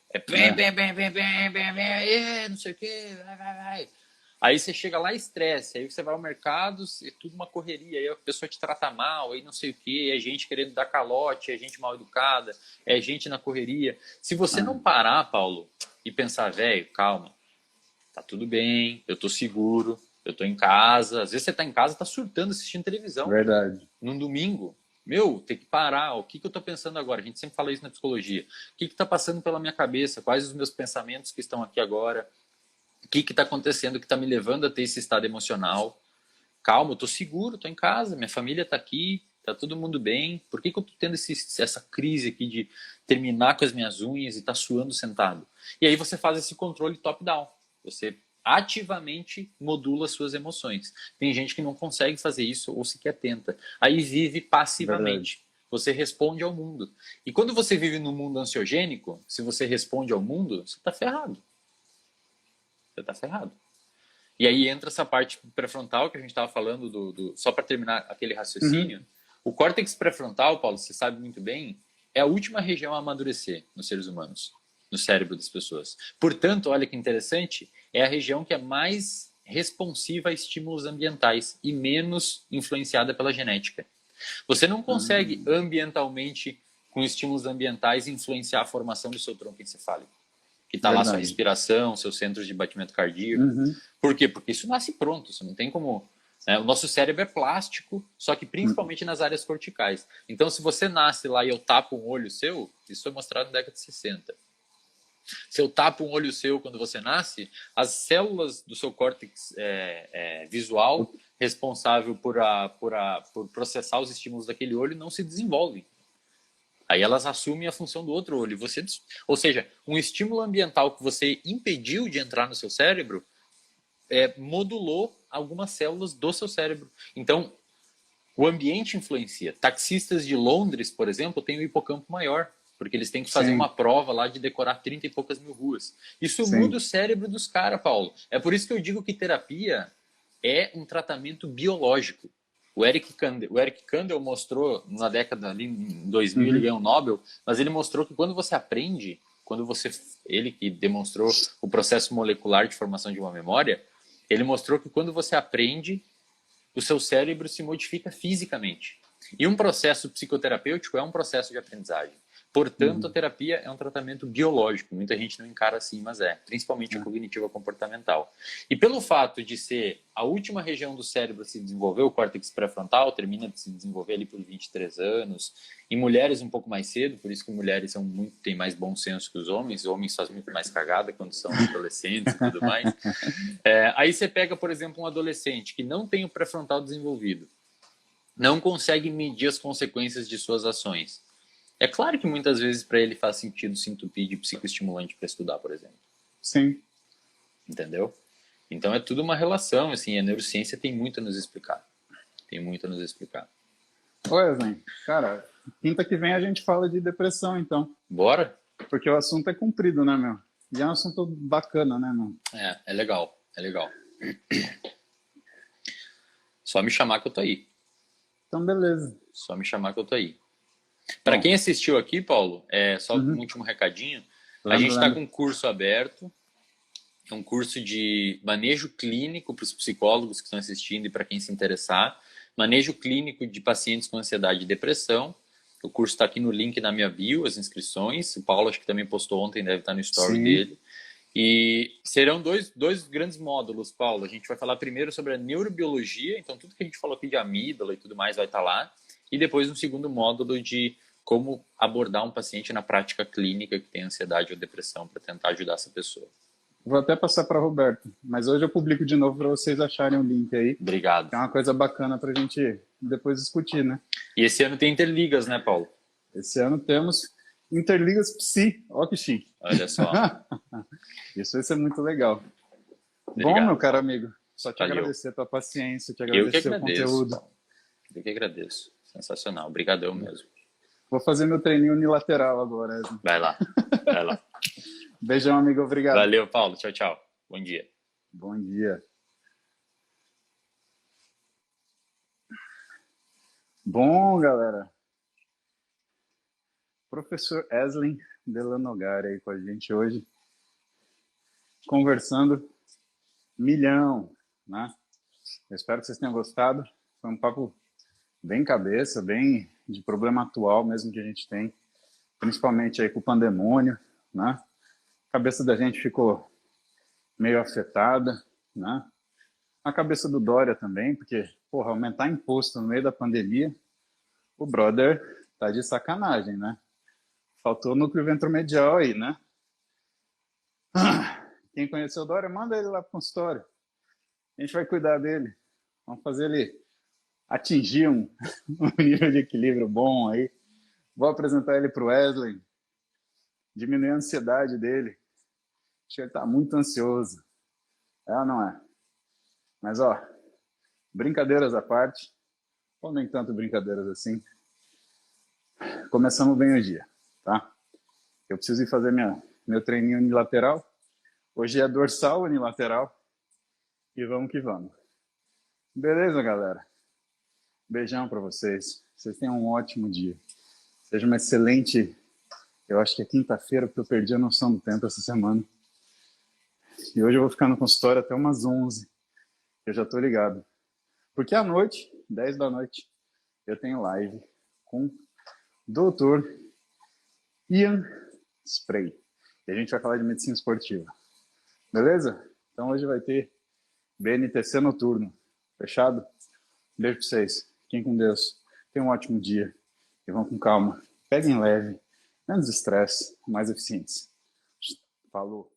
Não sei o quê, vai. Aí você chega lá, estresse, aí você vai ao mercado, é tudo uma correria, aí a pessoa te trata mal, aí não sei o quê, é gente querendo dar calote, é gente mal educada, é gente na correria. Se você não parar, Paulo, e pensar, velho, calma, tá tudo bem, eu tô seguro, eu tô em casa, às vezes você tá em casa, tá surtando, assistindo televisão. Verdade. Num domingo. Tem que parar, o que eu tô pensando agora? A gente sempre fala isso na psicologia. O que tá passando pela minha cabeça? Quais os meus pensamentos que estão aqui agora? O que está acontecendo que está me levando a ter esse estado emocional? Calma, eu estou seguro, estou em casa, minha família está aqui, está todo mundo bem. Por que eu estou tendo essa crise aqui de terminar com as minhas unhas e estar suando sentado? E aí você faz esse controle top-down. Você ativamente modula as suas emoções. Tem gente que não consegue fazer isso ou sequer tenta. Aí vive passivamente. Verdade. Você responde ao mundo. E quando você vive num mundo ansiogênico, se você responde ao mundo, você está ferrado. Você está ferrado. E aí entra essa parte pré-frontal que a gente estava falando, só para terminar aquele raciocínio. O córtex pré-frontal, Paulo, você sabe muito bem, é a última região a amadurecer nos seres humanos, no cérebro das pessoas. Portanto, olha que interessante, é a região que é mais responsiva a estímulos ambientais e menos influenciada pela genética. Você não consegue ambientalmente, com estímulos ambientais, influenciar a formação do seu tronco encefálico. Que está lá sua respiração, seus centros de batimento cardíaco. Por quê? Porque isso nasce pronto, isso não tem como... Né? O nosso cérebro é plástico, só que principalmente nas áreas corticais. Então, se você nasce lá e eu tapo um olho seu, isso foi mostrado na década de 60. Se eu tapo um olho seu quando você nasce, as células do seu córtex visual, responsável por processar os estímulos daquele olho, não se desenvolvem. Aí elas assumem a função do outro olho. Ou seja, um estímulo ambiental que você impediu de entrar no seu cérebro modulou algumas células do seu cérebro. Então, o ambiente influencia. Taxistas de Londres, por exemplo, têm um hipocampo maior, porque eles têm que fazer Sim. uma prova lá de decorar 30 e poucas mil ruas. Isso Sim. muda o cérebro dos caras, Paulo. É por isso que eu digo que terapia é um tratamento biológico. O Eric Kandel mostrou, na década ali, em 2000, ele ganhou um Nobel, mas ele mostrou que quando você aprende, ele que demonstrou o processo molecular de formação de uma memória, ele mostrou que quando você aprende, o seu cérebro se modifica fisicamente. E um processo psicoterapêutico é um processo de aprendizagem. Portanto, a terapia é um tratamento biológico. Muita gente não encara assim, mas principalmente a cognitiva comportamental. E pelo fato de ser a última região do cérebro a se desenvolver, o córtex pré-frontal termina de se desenvolver ali por 23 anos. Em mulheres um pouco mais cedo, por isso que mulheres têm mais bom senso que os homens fazem muito mais cagada quando são adolescentes e tudo mais. Aí você pega, por exemplo, um adolescente que não tem o pré-frontal desenvolvido, não consegue medir as consequências de suas ações. É claro que muitas vezes para ele faz sentido se entupir de psicoestimulante para estudar, por exemplo. Sim. Entendeu? Então é tudo uma relação, assim, a neurociência tem muito a nos explicar. Tem muito a nos explicar. Wesley, cara, quinta que vem a gente fala de depressão, então. Bora? Porque o assunto é comprido, né, meu? E é um assunto bacana, né, meu? É legal, é legal. Só me chamar que eu tô aí. Então, beleza. Só me chamar que eu tô aí. Para quem assistiu aqui, Paulo, só um último recadinho. A gente está com um curso aberto, um curso de manejo clínico para os psicólogos que estão assistindo e para quem se interessar. Manejo clínico de pacientes com ansiedade e depressão. O curso está aqui no link na minha bio, as inscrições. O Paulo acho que também postou ontem, deve estar no story dele. E serão dois grandes módulos, Paulo. A gente vai falar primeiro sobre a neurobiologia, então tudo que a gente falou aqui de amígdala e tudo mais vai estar lá. E depois um segundo módulo de como abordar um paciente na prática clínica que tem ansiedade ou depressão para tentar ajudar essa pessoa. Vou até passar para Roberto, mas hoje eu publico de novo para vocês acharem o link aí. Obrigado. É uma coisa bacana para a gente depois discutir, né? E esse ano tem Interligas, né, Paulo? Esse ano temos Interligas Psi, ó que chique. Olha só. Isso vai ser muito legal. Obrigado, bom, meu caro amigo, só te Valeu. agradecer a tua paciência, te agradecer o conteúdo. Eu que agradeço. Sensacional. Obrigadão mesmo. Vou fazer meu treininho unilateral agora. Vai lá. Vai lá. Beijão, amigo. Obrigado. Valeu, Paulo. Tchau, tchau. Bom dia. Bom dia. Bom, galera. Professor Eslen Delanogari aí com a gente hoje. Conversando milhão, né? Eu espero que vocês tenham gostado. Foi um papo bem cabeça, bem de problema atual mesmo que a gente tem, principalmente aí com o pandemônio, né? A cabeça da gente ficou meio afetada, né? A cabeça do Dória também, porque, porra, aumentar imposto no meio da pandemia, o brother tá de sacanagem, né? Faltou núcleo ventromedial aí, né? Quem conheceu o Dória, manda ele lá pro consultório. A gente vai cuidar dele. Vamos fazer ele atingir um nível de equilíbrio bom aí. Vou apresentar ele pro Wesley. Diminuir a ansiedade dele. Acho que ele tá muito ansioso. É ou não é? Mas, ó, brincadeiras à parte, ou nem tanto brincadeiras assim, começamos bem o dia, tá? Eu preciso ir fazer meu treininho unilateral. Hoje é dorsal unilateral. E vamos que vamos. Beleza, galera? Beijão pra vocês. Vocês tenham um ótimo dia. Seja uma excelente... Eu acho que é quinta-feira, porque eu perdi a noção do tempo essa semana. E hoje eu vou ficar no consultório até umas 11. Eu já tô ligado. Porque à noite, 10 da noite, eu tenho live com o doutor Ian Spray. E a gente vai falar de medicina esportiva. Beleza? Então hoje vai ter BNTC noturno. Fechado? Beijo pra vocês. Fiquem com Deus. Tenham um ótimo dia. E vão com calma. Peguem leve. Menos estresse. Mais eficiência. Falou.